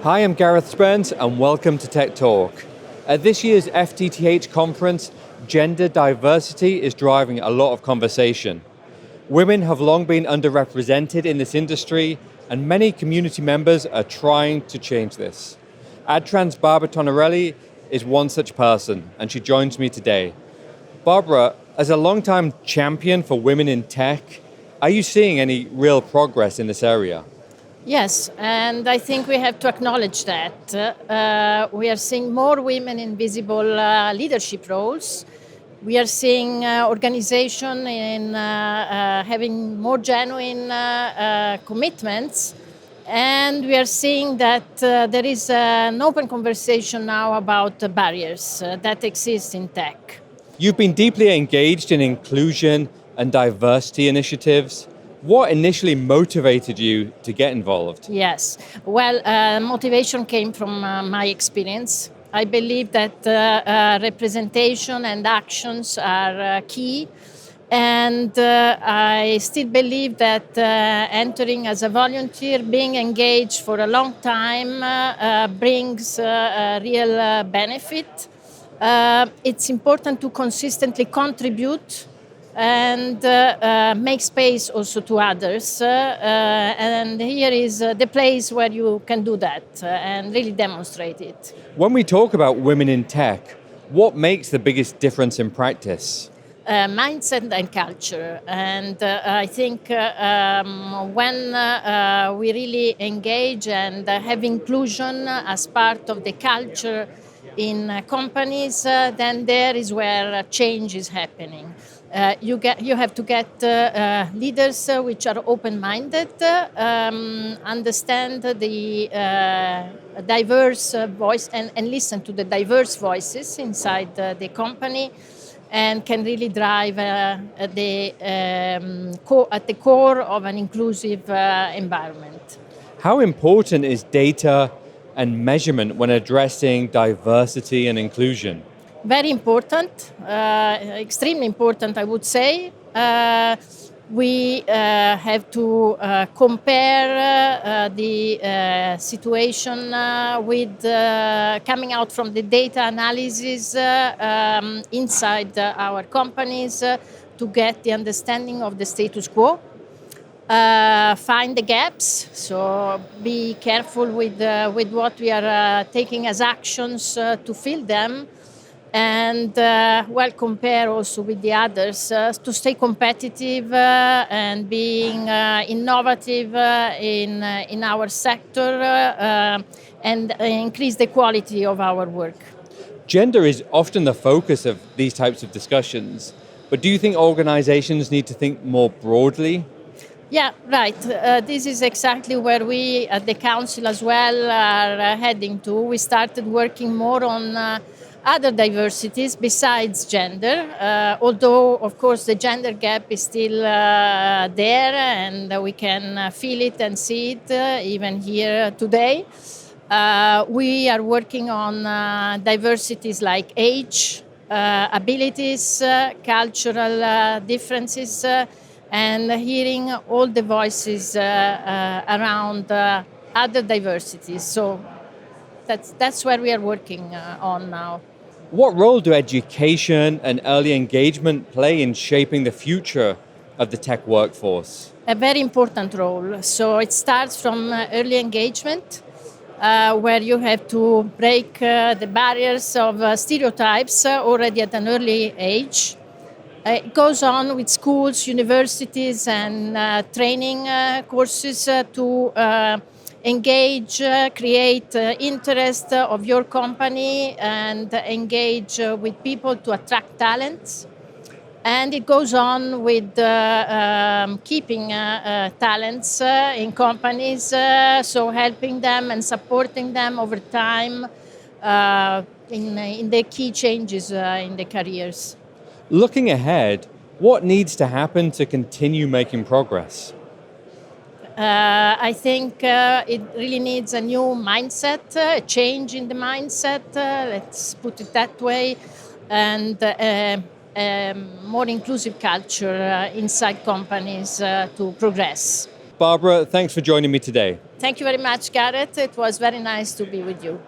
Hi, I'm Gareth Spence and welcome to Tech Talk. At this year's FTTH conference, gender diversity is driving a lot of conversation. Women have long been underrepresented in this industry and many community members are trying to change this. Adtran's Barbara Tonarelli is one such person and she joins me today. Barbara, as a longtime champion for women in tech, are you seeing any real progress in this area? Yes, and I think we have to acknowledge that. We are seeing more women in visible leadership roles. We are seeing organization in having more genuine commitments. And we are seeing that there is an open conversation now about the barriers that exist in tech. You've been deeply engaged in inclusion and diversity initiatives. What initially motivated you to get involved? Yes, well, motivation came from my experience. I believe that representation and actions are key. And I still believe that entering as a volunteer, being engaged for a long time brings real benefit. It's important to consistently contribute and make space also to others. And here is the place where you can do that and really demonstrate it. When we talk about women in tech, what makes the biggest difference in practice? Mindset and culture. And I think when we really engage and have inclusion as part of the culture in companies, then there is where change is happening. You have to get leaders which are open-minded, understand the diverse voice and listen to the diverse voices inside the company, and can really drive at the core of an inclusive environment. How important is data and measurement when addressing diversity and inclusion? Very important, extremely important, I would say. We have to compare the situation with coming out from the data analysis inside our companies to get the understanding of the status quo. Find the gaps, so be careful with what we are taking as actions to fill them. And compare also with the others to stay competitive and being innovative in our sector and increase the quality of our work. Gender is often the focus of these types of discussions, but do you think organizations need to think more broadly? Yeah, right. This is exactly where we at the Council as well are heading to. We started working more on other diversities besides gender, although of course the gender gap is still there and we can feel it and see it even here today. We are working on diversities like age, abilities, cultural differences, and hearing all the voices around other diversities. So that's where we are working on now. What role do education and early engagement play in shaping the future of the tech workforce? A very important role. So it starts from early engagement, where you have to break the barriers of stereotypes already at an early age. It goes on with schools, universities, and training courses to engage, create interest of your company and engage with people to attract talents. And it goes on with keeping talents in companies, so helping them and supporting them over time in the key changes in their careers. Looking ahead, what needs to happen to continue making progress? I think it really needs a new mindset, a change in the mindset, let's put it that way, and a more inclusive culture inside companies to progress. Barbara, thanks for joining me today. Thank you very much, Gareth. It was very nice to be with you.